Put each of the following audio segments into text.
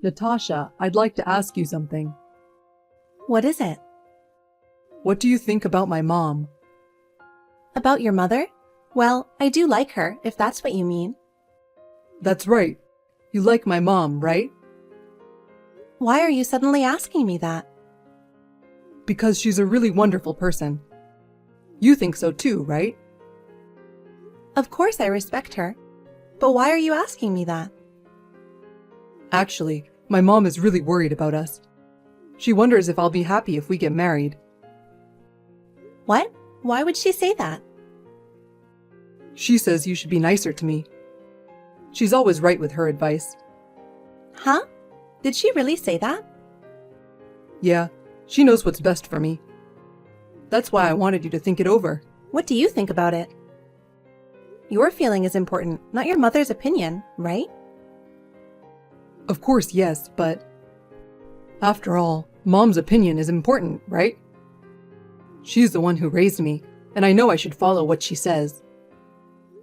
Natasha, I'd like to ask you something. What is it? What do you think about my mom? About your mother? Well, I do like her, if that's what you mean. That's right. You like my mom, right? Why are you suddenly asking me that? Because she's a really wonderful person. You think so too, right? Of course I respect her. But why are you asking me that? Actually, my mom is really worried about us. She wonders if I'll be happy if we get married. What? Why would she say that? She says you should be nicer to me. She's always right with her advice. Huh? Did she really say that? Yeah, she knows what's best for me. That's why I wanted you to think it over. What do you think about it? Your feeling is important, not your mother's opinion, right? Of course, yes, but after all, Mom's opinion is important, right? She's the one who raised me, and I know I should follow what she says.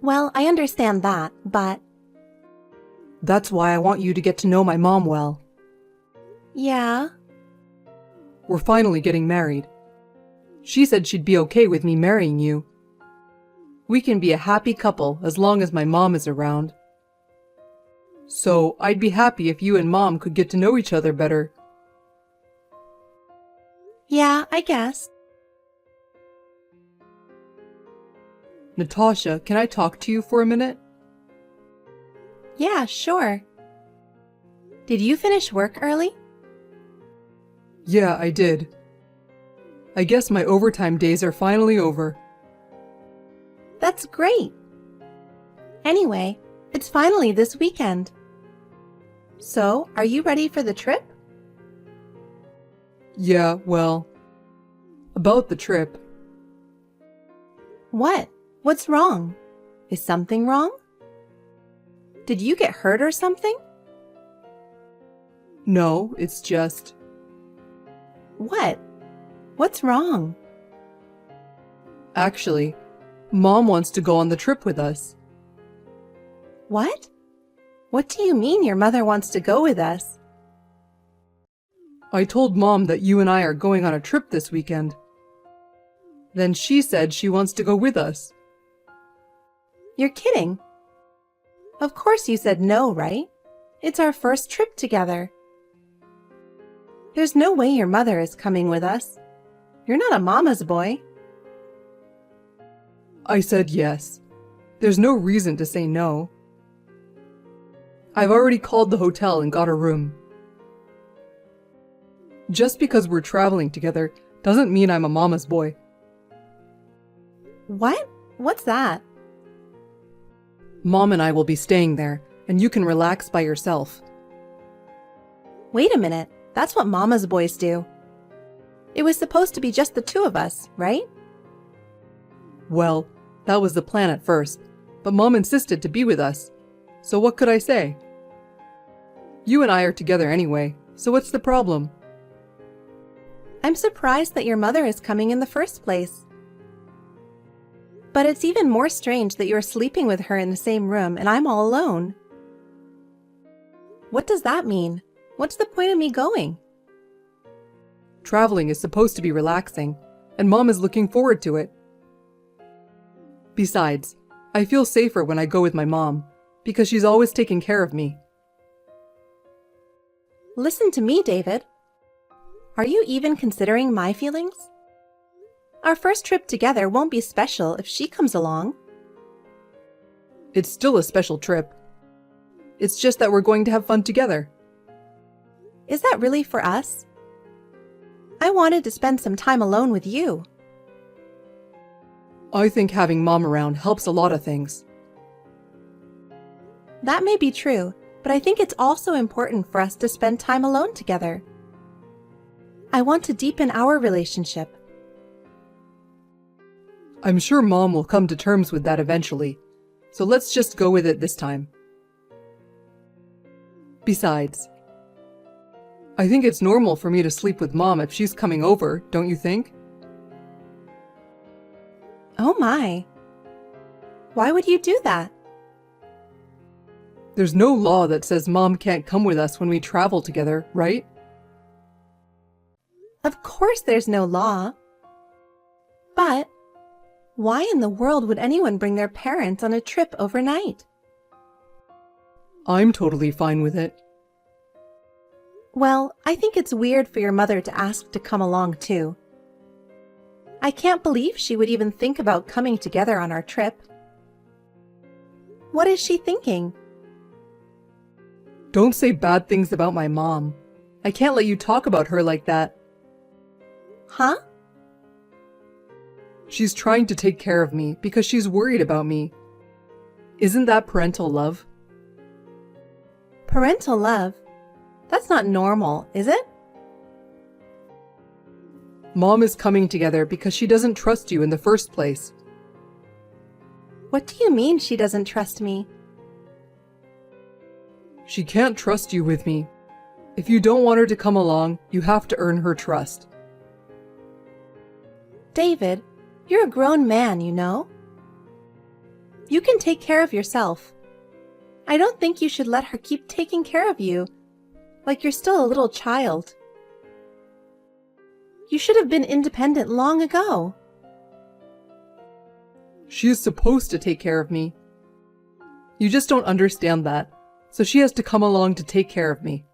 Well, I understand that, but... That's why I want you to get to know my mom well. Yeah? We're finally getting married. She said she'd be okay with me marrying you. We can be a happy couple as long as my mom is around. So, I'd be happy if you and Mom could get to know each other better. Yeah, I guess. Natasha, can I talk to you for a minute? Yeah, sure. Did you finish work early? Yeah, I did. I guess my overtime days are finally over. That's great. Anyway, it's finally this weekend. So, are you ready for the trip? Yeah, well, about the trip. What? What's wrong? Is something wrong? Did you get hurt or something? No, it's just... What? What's wrong? Actually, Mom wants to go on the trip with us. What? What do you mean your mother wants to go with us? I told Mom that you and I are going on a trip this weekend. Then she said she wants to go with us. You're kidding. Of course you said no, right? It's our first trip together. There's no way your mother is coming with us. You're not a mama's boy. I said yes. There's no reason to say no. I've already called the hotel and got a room. Just because we're traveling together doesn't mean I'm a mama's boy. What? What's that? Mom and I will be staying there, and you can relax by yourself. Wait a minute. That's what mama's boys do. It was supposed to be just the two of us, right? Well, that was the plan at first, but Mom insisted to be with us. So what could I say? You and I are together anyway, so what's the problem? I'm surprised that your mother is coming in the first place. But it's even more strange that you're sleeping with her in the same room and I'm all alone. What does that mean? What's the point of me going? Traveling is supposed to be relaxing, and Mom is looking forward to it. Besides, I feel safer when I go with my mom, because she's always taking care of me. Listen to me, David. Are you even considering my feelings? Our first trip together won't be special if she comes along. It's still a special trip. It's just that we're going to have fun together. Is that really for us? I wanted to spend some time alone with you. I think having Mom around helps a lot of things. That may be true, but I think it's also important for us to spend time alone together. I want to deepen our relationship. I'm sure Mom will come to terms with that eventually, so let's just go with it this time. Besides, I think it's normal for me to sleep with Mom if she's coming over, don't you think? Oh my. Why would you do that? There's no law that says Mom can't come with us when we travel together, right? Of course there's no law. But why in the world would anyone bring their parents on a trip overnight? I'm totally fine with it. Well, I think it's weird for your mother to ask to come along too. I can't believe she would even think about coming together on our trip. What is she thinking? Don't say bad things about my mom. I can't let you talk about her like that. Huh? She's trying to take care of me because she's worried about me. Isn't that parental love? Parental love? That's not normal, is it? Mom is coming together because she doesn't trust you in the first place. What do you mean she doesn't trust me? She can't trust you with me. If you don't want her to come along, you have to earn her trust. David, you're a grown man, you know. You can take care of yourself. I don't think you should let her keep taking care of you, like you're still a little child. You should have been independent long ago. She is supposed to take care of me. You just don't understand that, so she has to come along to take care of me.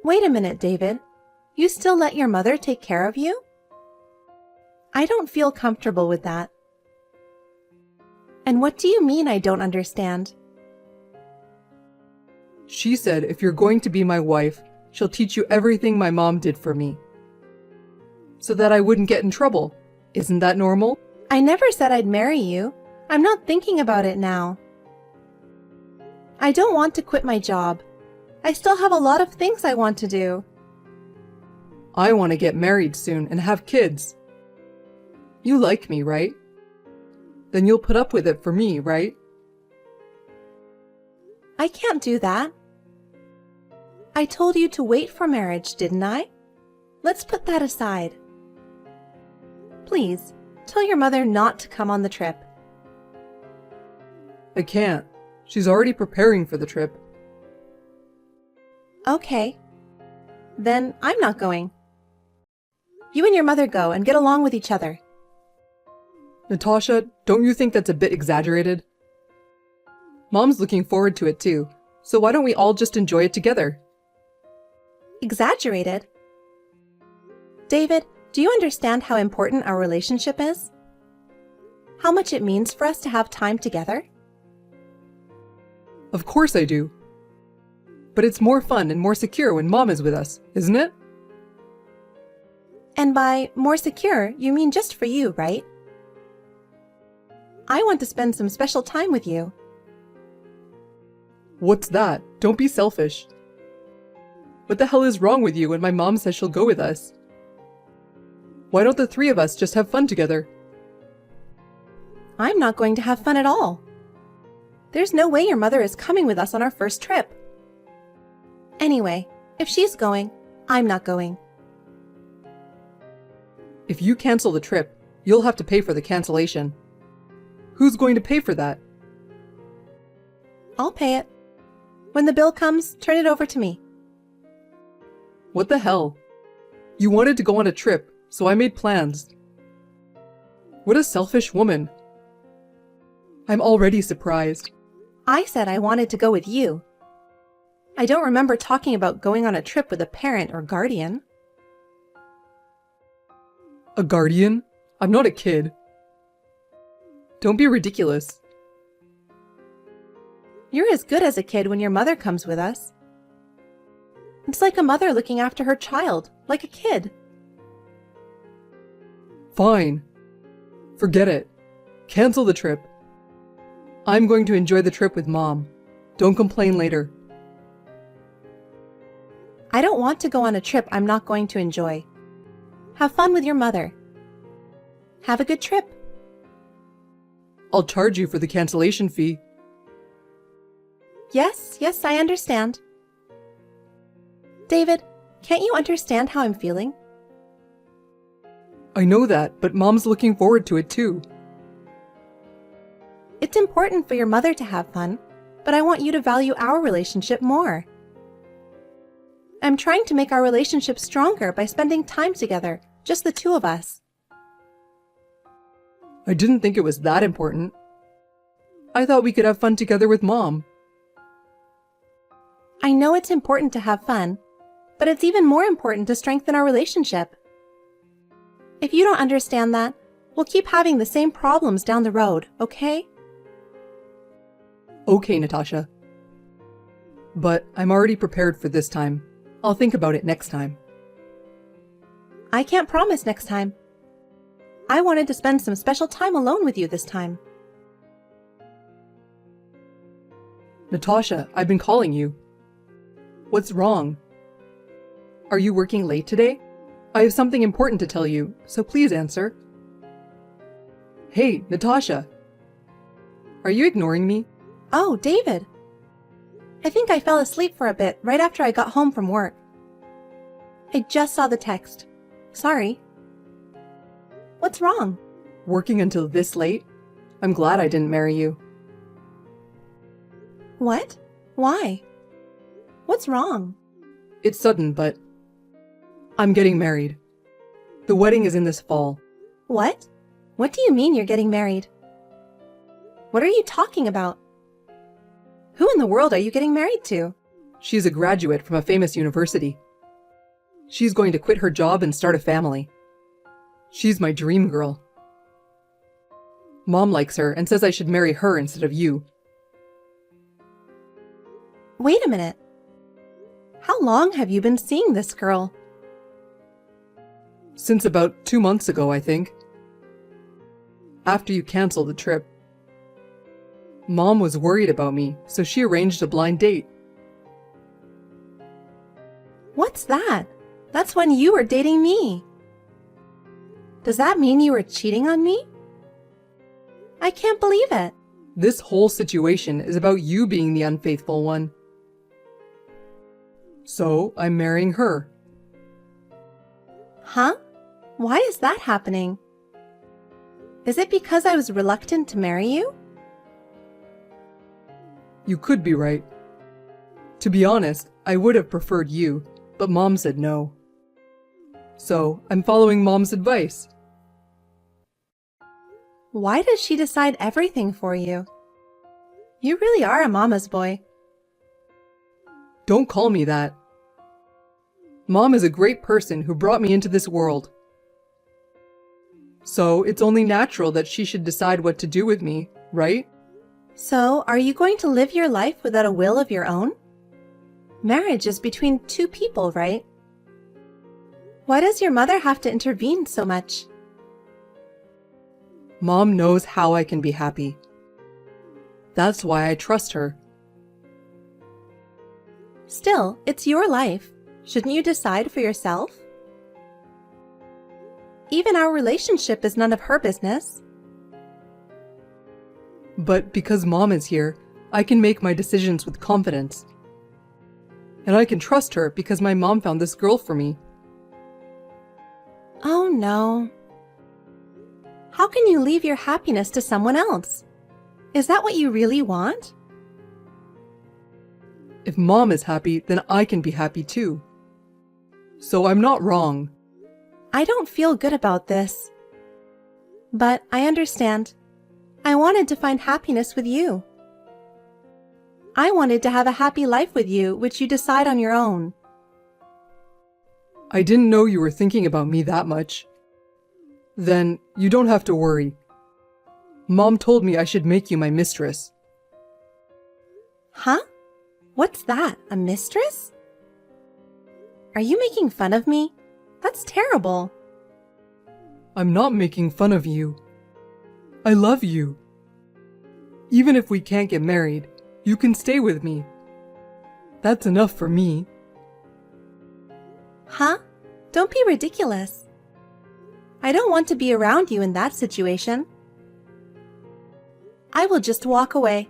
Wait a minute, David. You still let your mother take care of you? I don't feel comfortable with that. And what do you mean I don't understand? She said if you're going to be my wife, she'll teach you everything my mom did for me. So that I wouldn't get in trouble. Isn't that normal? I never said I'd marry you. I'm not thinking about it now. I don't want to quit my job. I still have a lot of things I want to do. I want to get married soon and have kids. You like me, right? Then you'll put up with it for me, right? I can't do that. I told you to wait for marriage, didn't I? Let's put that aside. Please, tell your mother not to come on the trip. I can't. She's already preparing for the trip. Okay. Then I'm not going. You and your mother go and get along with each other. Natasha, don't you think that's a bit exaggerated? Mom's looking forward to it too, so why don't we all just enjoy it together? Exaggerated? David, do you understand how important our relationship is? How much it means for us to have time together? Of course I do. But it's more fun and more secure when Mom is with us, isn't it? And by more secure, you mean just for you, right? I want to spend some special time with you. What's that? Don't be selfish. What the hell is wrong with you when my mom says she'll go with us? Why don't the three of us just have fun together? I'm not going to have fun at all. There's no way your mother is coming with us on our first trip. Anyway, if she's going, I'm not going. If you cancel the trip, you'll have to pay for the cancellation. Who's going to pay for that? I'll pay it. When the bill comes, turn it over to me. What the hell? You wanted to go on a trip, so I made plans. What a selfish woman. I'm already surprised. I said I wanted to go with you. I don't remember talking about going on a trip with a parent or guardian. A guardian? I'm not a kid. Don't be ridiculous. You're as good as a kid when your mother comes with us. It's like a mother looking after her child, like a kid. Fine. Forget it. Cancel the trip. I'm going to enjoy the trip with Mom. Don't complain later. I don't want to go on a trip I'm not going to enjoy. Have fun with your mother. Have a good trip. I'll charge you for the cancellation fee. Yes, I understand. David, can't you understand how I'm feeling? I know that, but Mom's looking forward to it too. It's important for your mother to have fun, but I want you to value our relationship more. I'm trying to make our relationship stronger by spending time together, just the two of us. I didn't think it was that important. I thought we could have fun together with Mom. I know it's important to have fun, but it's even more important to strengthen our relationship. If you don't understand that, we'll keep having the same problems down the road, okay? Okay, Natasha. But I'm already prepared for this time. I'll think about it next time. I can't promise next time. I wanted to spend some special time alone with you this time. Natasha, I've been calling you. What's wrong? Are you working late today? I have something important to tell you, so please answer. Hey, Natasha. Are you ignoring me? Oh, David. I think I fell asleep for a bit right after I got home from work. I just saw the text. Sorry. What's wrong? Working until this late? I'm glad I didn't marry you. What? Why? What's wrong? It's sudden, but I'm getting married. The wedding is in this fall. What? What do you mean you're getting married? What are you talking about? Who in the world are you getting married to? She's a graduate from a famous university. She's going to quit her job and start a family. She's my dream girl. Mom likes her and says I should marry her instead of you. Wait a minute. How long have you been seeing this girl? Since about 2 months ago, I think. After you canceled the trip. Mom was worried about me, so she arranged a blind date. What's that? That's when you were dating me. Does that mean you were cheating on me? I can't believe it. This whole situation is about you being the unfaithful one. So, I'm marrying her. Huh? Why is that happening? Is it because I was reluctant to marry you? You could be right. To be honest, I would have preferred you, but Mom said no. So, I'm following Mom's advice. Why does she decide everything for you? You really are a mama's boy. Don't call me that. Mom is a great person who brought me into this world. So, it's only natural that she should decide what to do with me, right? So, are you going to live your life without a will of your own? Marriage is between two people, right? Why does your mother have to intervene so much? Mom knows how I can be happy. That's why I trust her. Still, it's your life. Shouldn't you decide for yourself? Even our relationship is none of her business. But because Mom is here, I can make my decisions with confidence. And I can trust her because my mom found this girl for me. Oh no. How can you leave your happiness to someone else? Is that what you really want? If Mom is happy, then I can be happy too. So I'm not wrong. I don't feel good about this. But I understand. I wanted to find happiness with you. I wanted to have a happy life with you, which you decide on your own. I didn't know you were thinking about me that much. Then you don't have to worry. Mom told me I should make you my mistress. Huh? What's that? A mistress? Are you making fun of me? That's terrible. I'm not making fun of you. I love you. Even if we can't get married, you can stay with me. That's enough for me. Huh? Don't be ridiculous. I don't want to be around you in that situation. I will just walk away.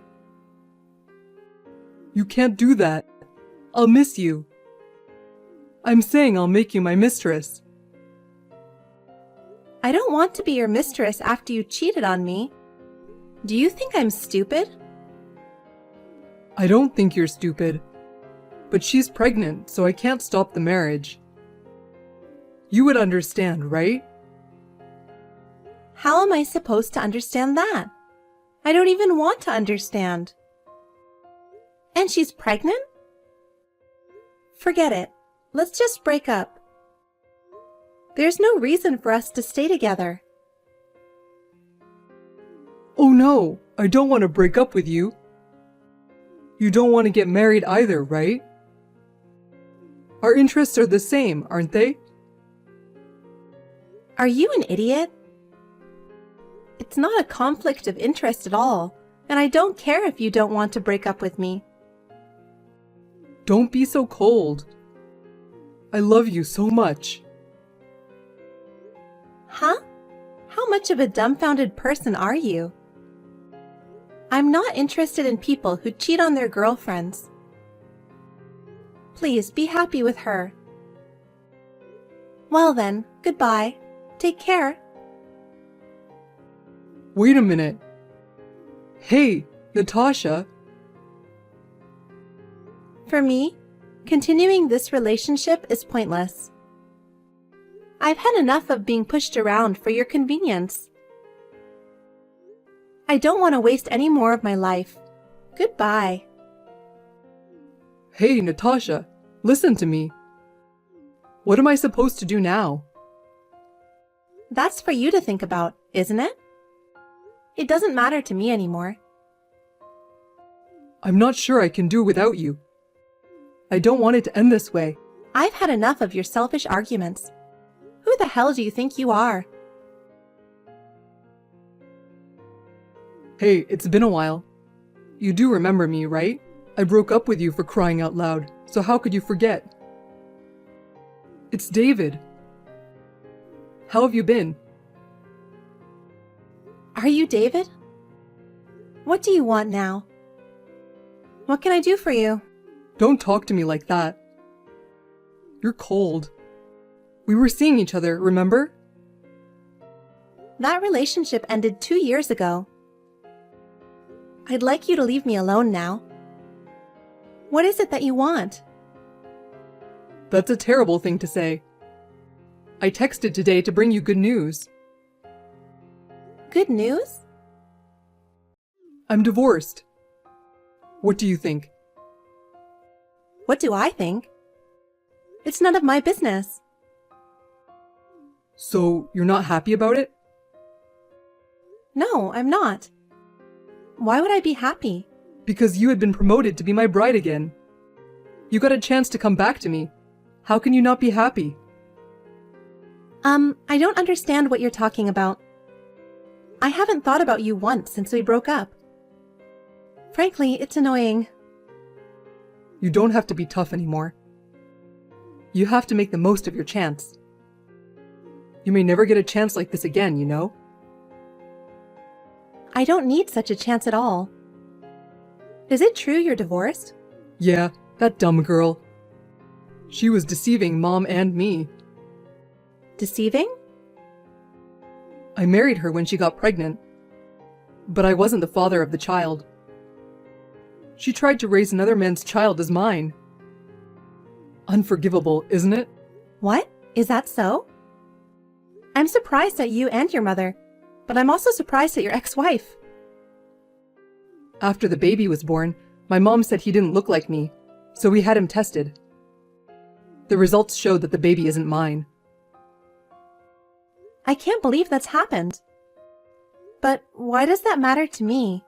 You can't do that. I'll miss you. I'm saying I'll make you my mistress. I don't want to be your mistress after you cheated on me. Do you think I'm stupid? I don't think you're stupid. But she's pregnant, so I can't stop the marriage. You would understand, right? How am I supposed to understand that? I don't even want to understand. And she's pregnant? Forget it. Let's just break up. There's no reason for us to stay together. Oh no, I don't want to break up with you. You don't want to get married either, right? Our interests are the same, aren't they? Are you an idiot? It's not a conflict of interest at all, and I don't care if you don't want to break up with me. Don't be so cold. I love you so much. Huh? How much of a dumbfounded person are you? I'm not interested in people who cheat on their girlfriends. Please be happy with her. Well then, goodbye. Take care. Wait a minute. Hey, Natasha. For me, continuing this relationship is pointless. I've had enough of being pushed around for your convenience. I don't want to waste any more of my life. Goodbye. Hey, Natasha, listen to me. What am I supposed to do now? That's for you to think about, isn't it? It doesn't matter to me anymore. I'm not sure I can do without you. I don't want it to end this way. I've had enough of your selfish arguments. Who the hell do you think you are? Hey, it's been a while. You do remember me, right? I broke up with you for crying out loud, so how could you forget? It's David. How have you been? Are you David? What do you want now? What can I do for you? Don't talk to me like that. You're cold. We were seeing each other, remember? That relationship ended 2 years ago. I'd like you to leave me alone now. What is it that you want? That's a terrible thing to say. I texted today to bring you good news. Good news? I'm divorced. What do you think? What do I think? It's none of my business. So, you're not happy about it? No, I'm not. Why would I be happy? Because you had been promoted to be my bride again. You got a chance to come back to me. How can you not be happy? I don't understand what you're talking about. I haven't thought about you once since we broke up. Frankly, it's annoying. You don't have to be tough anymore. You have to make the most of your chance. You may never get a chance like this again, you know? I don't need such a chance at all. Is it true you're divorced? Yeah, that dumb girl. She was deceiving Mom and me. Deceiving? I married her when she got pregnant. But I wasn't the father of the child. She tried to raise another man's child as mine. Unforgivable, isn't it? What? Is that so? I'm surprised at you and your mother, but I'm also surprised at your ex-wife. After the baby was born, my mom said he didn't look like me, so we had him tested. The results showed that the baby isn't mine. I can't believe that's happened. But why does that matter to me?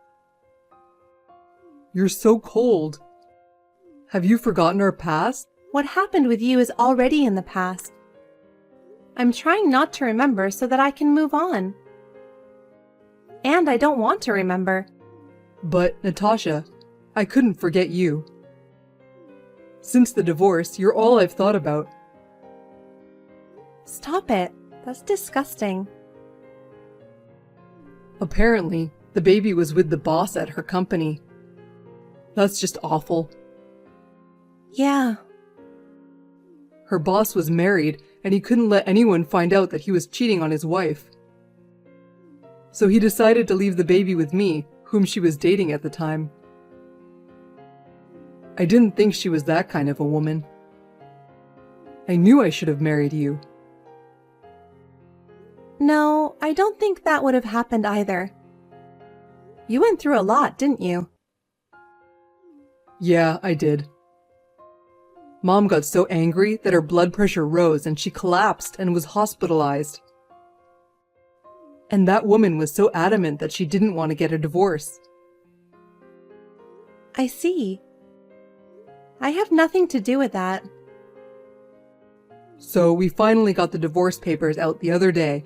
You're so cold. Have you forgotten our past? What happened with you is already in the past. I'm trying not to remember so that I can move on. And I don't want to remember. But, Natasha, I couldn't forget you. Since the divorce, you're all I've thought about. Stop it. That's disgusting. Apparently, the baby was with the boss at her company. That's just awful. Yeah. Her boss was married, and he couldn't let anyone find out that he was cheating on his wife. So he decided to leave the baby with me, whom she was dating at the time. I didn't think she was that kind of a woman. I knew I should have married you. No, I don't think that would have happened either. You went through a lot, didn't you? Yeah, I did. Mom got so angry that her blood pressure rose and she collapsed and was hospitalized. And that woman was so adamant that she didn't want to get a divorce. I see. I have nothing to do with that. So we finally got the divorce papers out the other day.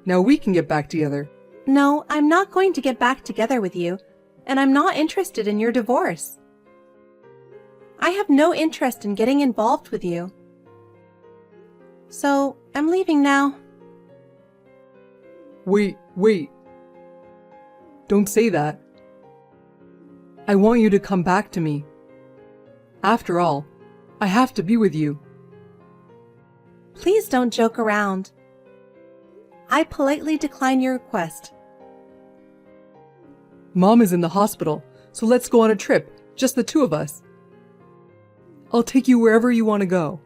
Now we can get back together. No, I'm not going to get back together with you, and I'm not interested in your divorce. I have no interest in getting involved with you. So, I'm leaving now. Wait. Don't say that. I want you to come back to me. After all, I have to be with you. Please don't joke around. I politely decline your request. Mom is in the hospital, so let's go on a trip, just the two of us. I'll take you wherever you want to go.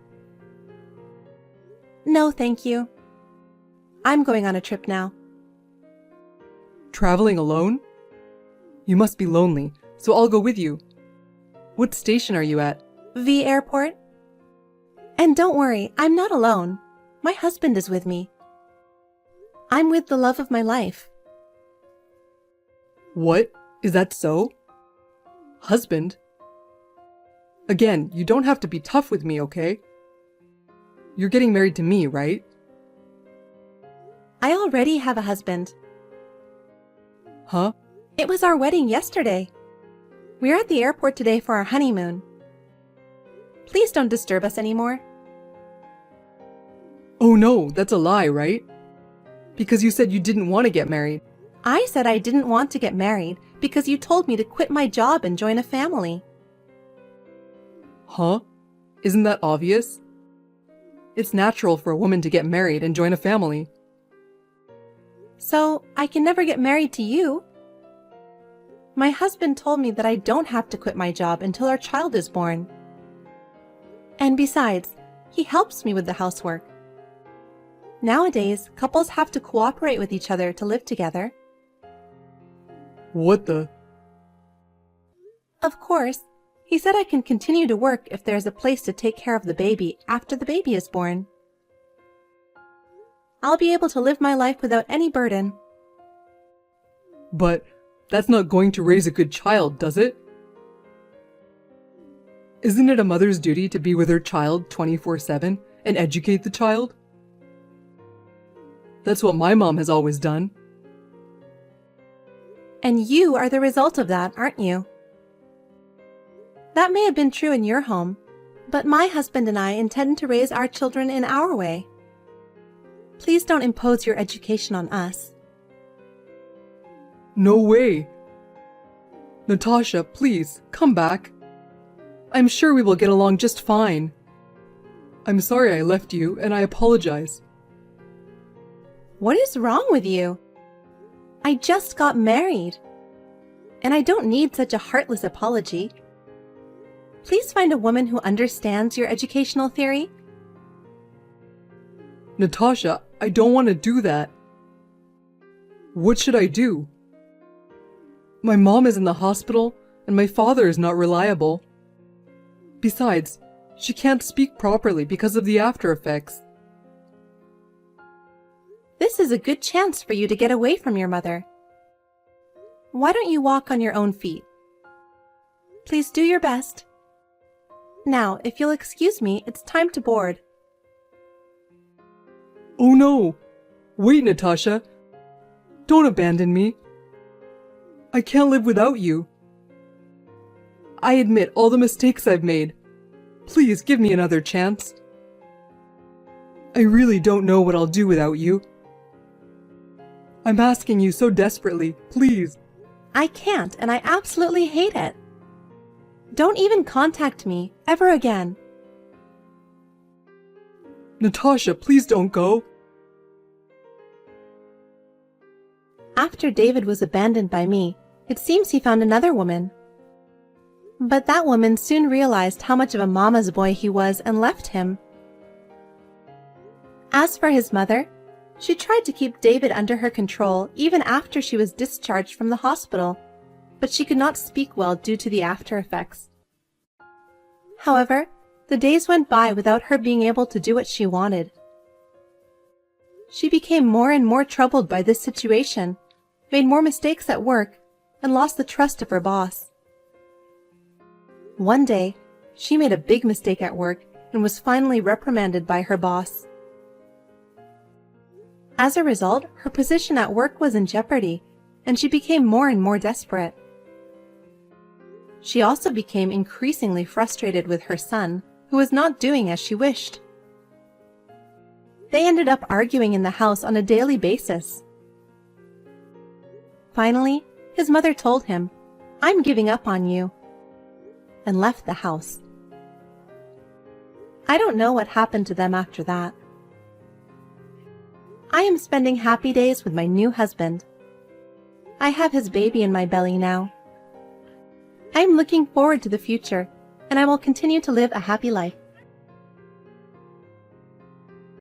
No, thank you. I'm going on a trip now. Traveling alone? You must be lonely, so I'll go with you. What station are you at? V Airport. And don't worry, I'm not alone. My husband is with me. I'm with the love of my life. What? Is that so? Husband? Again, you don't have to be tough with me, okay? You're getting married to me, right? I already have a husband. Huh? It was our wedding yesterday. We're at the airport today for our honeymoon. Please don't disturb us anymore. Oh no, that's a lie, right? Because you said you didn't want to get married. I said I didn't want to get married because you told me to quit my job and join a family. Huh? Isn't that obvious? It's natural for a woman to get married and join a family. So, I can never get married to you. My husband told me that I don't have to quit my job until our child is born. And besides, he helps me with the housework. Nowadays, couples have to cooperate with each other to live together. What the? Of course, he said I can continue to work if there's a place to take care of the baby after the baby is born. I'll be able to live my life without any burden. But that's not going to raise a good child, does it? Isn't it a mother's duty to be with her child 24/7 and educate the child? That's what my mom has always done. And you are the result of that, aren't you? That may have been true in your home, but my husband and I intend to raise our children in our way. Please don't impose your education on us. No way. Natasha, please, come back. I'm sure we will get along just fine. I'm sorry I left you, and I apologize. What is wrong with you? I just got married, and I don't need such a heartless apology. Please find a woman who understands your educational theory. Natasha, I don't want to do that. What should I do? My mom is in the hospital, and my father is not reliable. Besides, she can't speak properly because of the after effects. This is a good chance for you to get away from your mother. Why don't you walk on your own feet? Please do your best. Now, if you'll excuse me, it's time to board. Oh no! Wait, Natasha! Don't abandon me! I can't live without you. I admit all the mistakes I've made. Please give me another chance. I really don't know what I'll do without you. I'm asking you so desperately, please. I can't, and I absolutely hate it. Don't even contact me ever again. Natasha, please don't go. After David was abandoned by me, it seems he found another woman. But that woman soon realized how much of a mama's boy he was and left him. As for his mother, she tried to keep David under her control even after she was discharged from the hospital, but she could not speak well due to the after effects. However, the days went by without her being able to do what she wanted. She became more and more troubled by this situation, made more mistakes at work, and lost the trust of her boss. One day, she made a big mistake at work and was finally reprimanded by her boss. As a result, her position at work was in jeopardy, and she became more and more desperate. She also became increasingly frustrated with her son, who was not doing as she wished. They ended up arguing in the house on a daily basis. Finally, his mother told him, "I'm giving up on you," and left the house. I don't know what happened to them after that. I am spending happy days with my new husband. I have his baby in my belly now. I am looking forward to the future, and I will continue to live a happy life.